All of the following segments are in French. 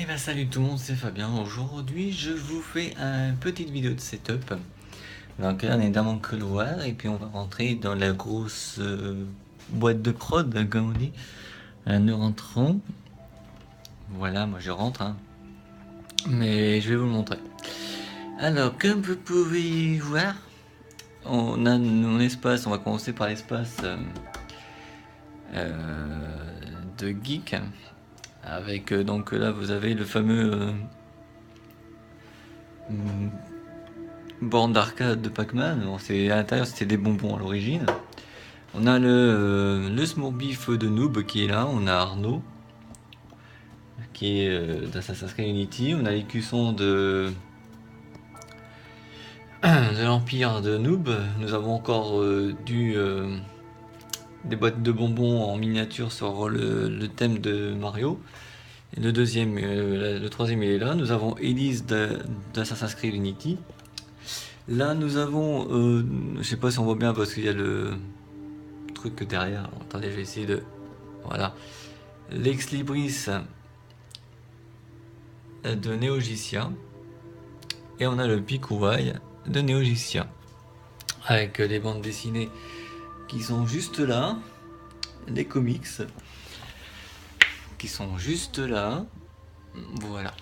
Et ben salut tout le monde, c'est Fabien. Aujourd'hui, je vous fais une petite vidéo de setup. Donc là, on est dans mon couloir et puis on va rentrer dans la grosse boîte de prod, comme on dit. Nous rentrons. Voilà, moi je rentre, hein. Mais je vais vous le montrer. Alors, comme vous pouvez voir, on a mon espace. On va commencer par l'espace de geek. Avec donc là, vous avez le fameux borne d'arcade de Pac-Man. Bon, à l'intérieur, c'était des bonbons à l'origine. On a le Smurfbeef de Noob qui est là. On a Arnaud qui est d'Assassin's Creed Unity. On a les cuissons de l'Empire de Noob. Nous avons encore des boîtes de bonbons en miniature sur le thème de Mario. Et le troisième il est là. Nous avons Elise d'Assassin's Creed Unity. Là nous avons, je sais pas si on voit bien parce qu'il y a le truc derrière. Alors, attendez, je vais essayer de, voilà, Lex Libris de Neogicia. Et on a le Pikuwai de Neogicia. Avec les bandes dessinées qui sont juste là. Les comics qui sont juste là. Voilà.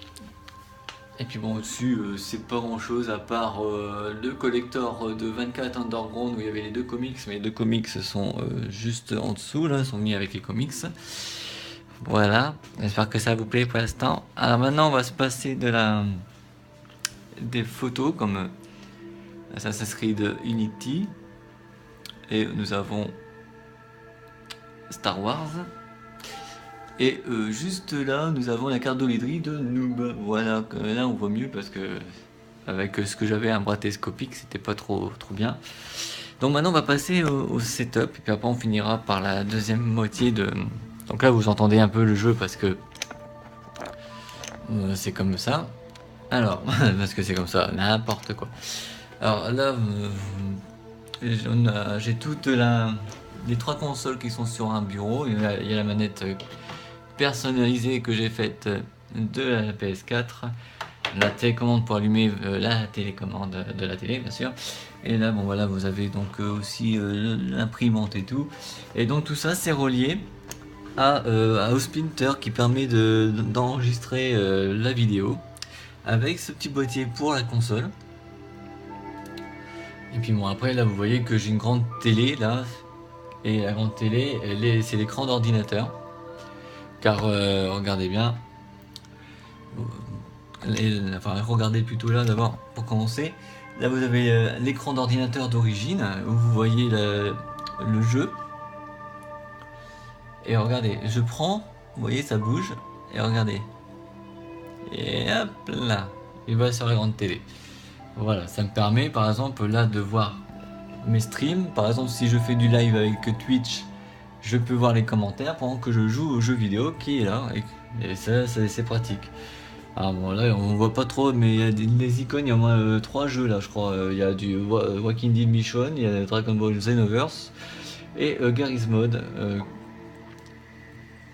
Et puis bon, au-dessus, c'est pas grand-chose à part le collector de 24 Underground où il y avait les deux comics, mais les deux comics sont juste en dessous, là, sont mis avec les comics. Voilà, j'espère que ça vous plaît pour l'instant. Alors maintenant, on va se passer des photos comme Assassin's Creed Unity. Et nous avons Star Wars. Et juste là, nous avons la carte d'Olydri de Noob. Voilà, là on voit mieux parce que avec ce que j'avais un bras télescopique, c'était pas trop bien. Donc maintenant on va passer au setup et puis après on finira par la deuxième moitié de. Donc là vous entendez un peu le jeu parce que c'est comme ça. Alors parce que c'est comme ça, n'importe quoi. Alors là j'ai toutes les trois consoles qui sont sur un bureau. Il y a la manette personnalisée que j'ai faite de la PS4, la télécommande pour allumer la télécommande de la télé bien sûr, et là bon voilà vous avez donc aussi l'imprimante et tout, et donc tout ça c'est relié à Splinter qui permet d'enregistrer la vidéo avec ce petit boîtier pour la console. Et puis bon après là vous voyez que j'ai une grande télé là, et la grande télé c'est l'écran d'ordinateur. Car regardez bien, regardez plutôt là d'abord pour commencer. Là vous avez l'écran d'ordinateur d'origine où vous voyez le jeu. Et regardez, je prends, vous voyez ça bouge, et regardez. Et hop là, il va sur la grande télé. Voilà, ça me permet par exemple là de voir mes streams. Par exemple si je fais du live avec Twitch, je peux voir les commentaires pendant que je joue au jeu vidéo qui est là, et ça c'est pratique. Alors bon là on voit pas trop, mais il y a des icônes, il y a au moins 3 jeux là je crois. Il y a du Walking Dead Mission, il y a Dragon Ball Xenoverse et Garry's Mod.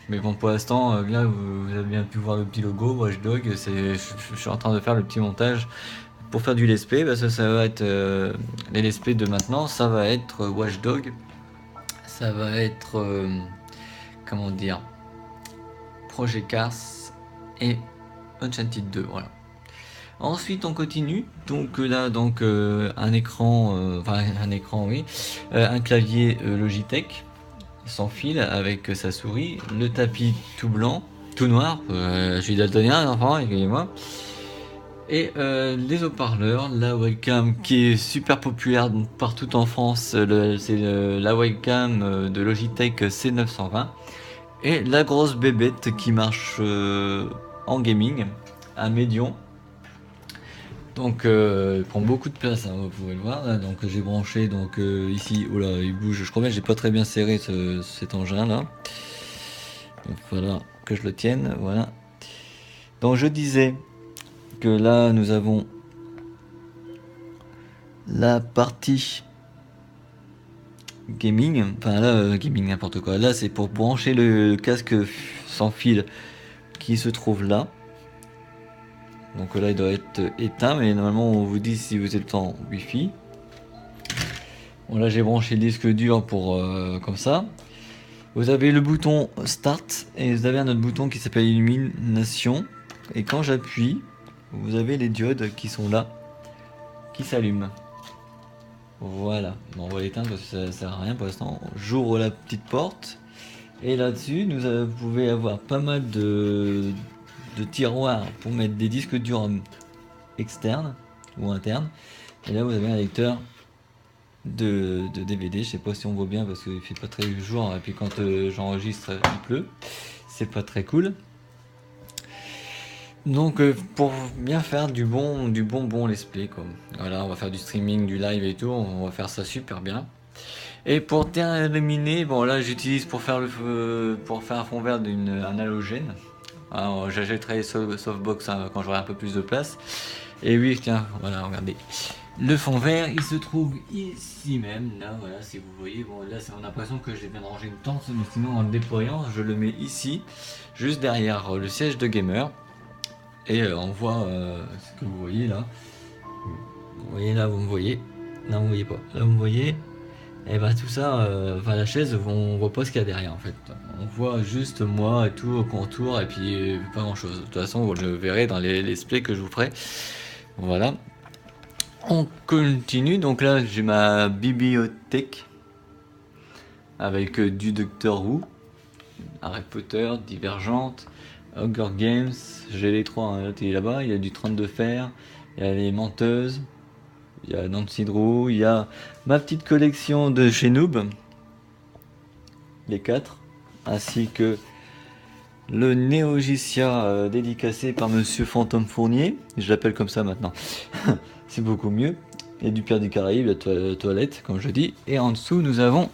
Mais bon pour l'instant là vous avez bien pu voir le petit logo Watch Dog. Je suis en train de faire le petit montage pour faire du let's play parce que ça va être les let's play de maintenant, ça va être Watch Dog. Ça va être comment dire, Project Cars et Uncharted 2, voilà. Ensuite on continue, donc là un écran, oui, un clavier Logitech sans fil avec sa souris, le tapis tout blanc, tout noir, je suis daltonien enfant, excusez-moi. Et les haut-parleurs, la webcam qui est super populaire partout en France, c'est la webcam de Logitech C920. Et la grosse bébête qui marche en gaming, à médium. Donc il prend beaucoup de place, hein, vous pouvez le voir. Là. Donc j'ai branché donc ici, oh là il bouge, je crois bien que j'ai pas très bien serré cet engin là. Donc voilà, que je le tienne, voilà. Donc je disais que là nous avons la partie gaming, enfin là gaming n'importe quoi, là c'est pour brancher le casque sans fil qui se trouve là. Donc là il doit être éteint, mais normalement on vous dit si vous êtes en Wi-Fi. Bon là j'ai branché le disque dur pour comme ça. Vous avez le bouton Start et vous avez un autre bouton qui s'appelle Illumination. Et quand j'appuie, vous avez les diodes qui sont là, qui s'allument. Voilà, bon, on va l'éteindre parce que ça sert à rien pour l'instant. J'ouvre la petite porte et là-dessus, vous pouvez avoir pas mal de tiroirs pour mettre des disques durs externes ou internes. Et là, vous avez un lecteur de DVD. Je sais pas si on voit bien parce qu'il fait pas très jour. Et puis quand j'enregistre, il pleut. C'est pas très cool. Donc pour bien faire du bon let's play quoi. Voilà, on va faire du streaming, du live et tout, on va faire ça super bien. Et pour terminer, bon là j'utilise pour faire un fond vert un halogène. Alors j'achèterai softbox quand j'aurai un peu plus de place. Et oui, tiens, voilà, regardez. Le fond vert, il se trouve ici même, là, voilà, si vous voyez. Bon, là, on a l'impression que je viens de ranger une tente, mais sinon, en le déployant, je le mets ici, juste derrière le siège de gamer. Et on voit ce que vous voyez là. Vous voyez là, vous me voyez. Non, vous me voyez pas. Là, vous me voyez. Et bah tout ça, enfin la chaise, on voit pas ce qu'il y a derrière en fait. On voit juste moi et tout au contour et puis pas grand chose. De toute façon, vous le verrez dans les let's play que je vous ferai. Voilà. On continue. Donc là, j'ai ma bibliothèque avec du Doctor Who, Harry Potter, Divergente, Hunger Games. J'ai les trois. Hein. L'autre il est là-bas. Il y a du 32 fer. Il y a les menteuses. Il y a Nancy Drew, il y a ma petite collection de chez Noob, les 4, ainsi que le Néogicia dédicacé par Monsieur Fantôme Fournier, je l'appelle comme ça maintenant, c'est beaucoup mieux. Il y a du Pierre du Caraïbe, la toilette, comme je dis, et en dessous nous avons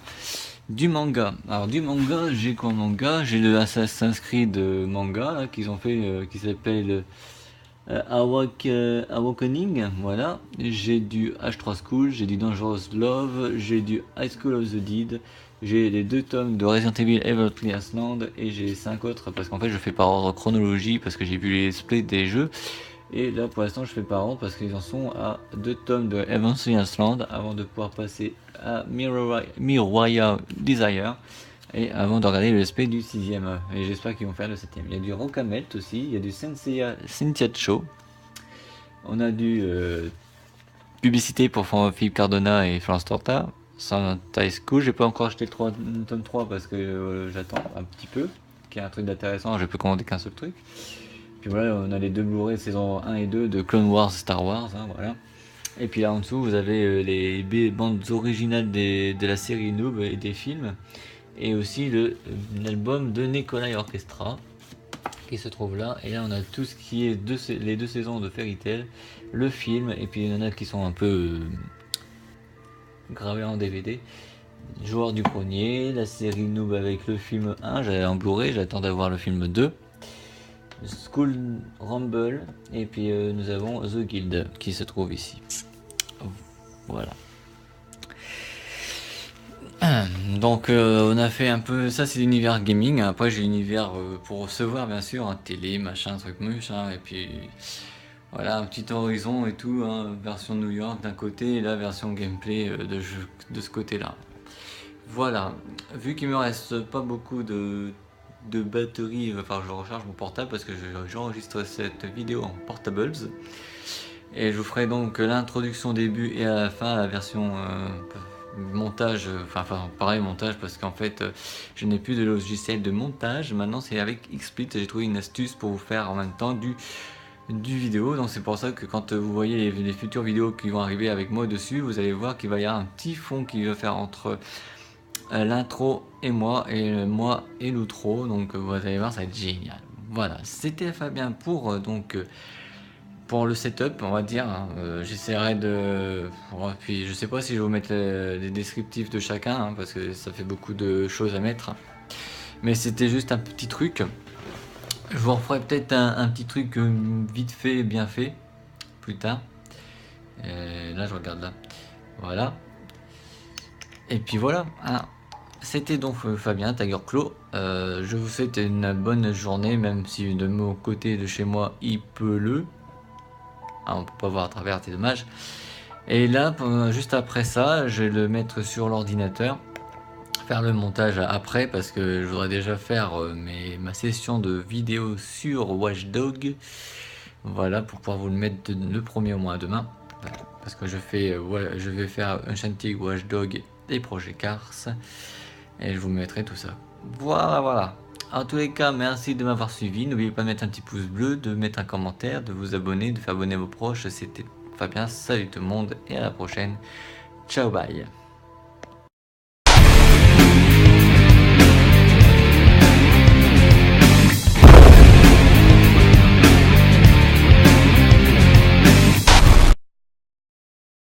du manga. Alors du manga, j'ai quoi manga? J'ai le Assassin's Creed manga là, qu'ils ont fait, qui s'appelle... Awakening, voilà. J'ai du H3 School, j'ai du Dangerous Love, j'ai du High School of the Dead, j'ai les 2 tomes de Resident Evil Everly Land et j'ai 5 autres parce qu'en fait je fais par ordre chronologie parce que j'ai vu les splits des jeux. Et là pour l'instant je fais par ordre parce qu'ils en sont à 2 tomes de Everly Land avant de pouvoir passer à Mirror Desire. Et avant de regarder le SP du 6ème, et j'espère qu'ils vont faire le 7ème. Il y a du Rocamelt aussi, il y a du Cynthia Cho. On a du publicité pour Philippe Cardona et Florence Torta. Santa School, j'ai pas encore acheté le tome 3 parce que j'attends un petit peu, qu'il y ait un truc d'intéressant, je peux commander qu'un seul truc. Puis voilà, on a les 2 Blu-ray saison 1 et 2 de Clone Wars, Star Wars, hein, voilà. Et puis là en dessous, vous avez les bandes originales de la série Noob et des films. Et aussi l'album de Nikolai Orchestra qui se trouve là. Et là on a tout ce qui est les 2 saisons de Fairy Tail, le film, et puis il y en a qui sont un peu gravés en DVD. Joueur du grenier, la série Noob avec le film 1, j'allais en Blu-ray, j'attends d'avoir le film 2. School Rumble, et puis nous avons The Guild qui se trouve ici. Voilà. Donc on a fait un peu, ça c'est l'univers gaming, après j'ai l'univers pour recevoir bien sûr, hein, télé, machin, truc machin, et puis voilà un petit horizon et tout, hein, version New York d'un côté et la version gameplay de ce côté là. Voilà, vu qu'il me reste pas beaucoup de batterie, enfin je recharge mon portable parce que j'enregistre cette vidéo en portables. Et je vous ferai donc l'introduction début et à la fin la version montage, enfin pareil montage parce qu'en fait je n'ai plus de logiciel de montage, maintenant c'est avec XSplit, j'ai trouvé une astuce pour vous faire en même temps du vidéo, donc c'est pour ça que quand vous voyez les futures vidéos qui vont arriver avec moi dessus, vous allez voir qu'il va y avoir un petit fond qui va faire entre l'intro et moi et l'outro, donc vous allez voir ça va être génial. Voilà, c'était Fabien pour pour le setup, on va dire, hein. J'essaierai de... Puis je sais pas si je vais vous mettre les descriptifs de chacun, hein, parce que ça fait beaucoup de choses à mettre. Mais c'était juste un petit truc. Je vous referai peut-être un petit truc vite fait, bien fait, plus tard. Là, je regarde là. Voilà. Et puis voilà. Alors, c'était donc Fabien, Tiger Claw. Je vous souhaite une bonne journée, même si de mon côté de chez moi, il pleut. on peut pas voir à travers, c'est dommage. Et là, juste après ça, je vais le mettre sur l'ordinateur, faire le montage après, parce que je voudrais déjà faire ma session de vidéo sur Watch Dogs. Voilà, pour pouvoir vous le mettre le premier au moins demain. Voilà, parce que je vais faire Enchanted, Watch Dogs et Project Cars. Et je vous mettrai tout ça. Voilà. En tous les cas, merci de m'avoir suivi. N'oubliez pas de mettre un petit pouce bleu, de mettre un commentaire, de vous abonner, de faire abonner vos proches. C'était Fabien, salut tout le monde et à la prochaine. Ciao, bye.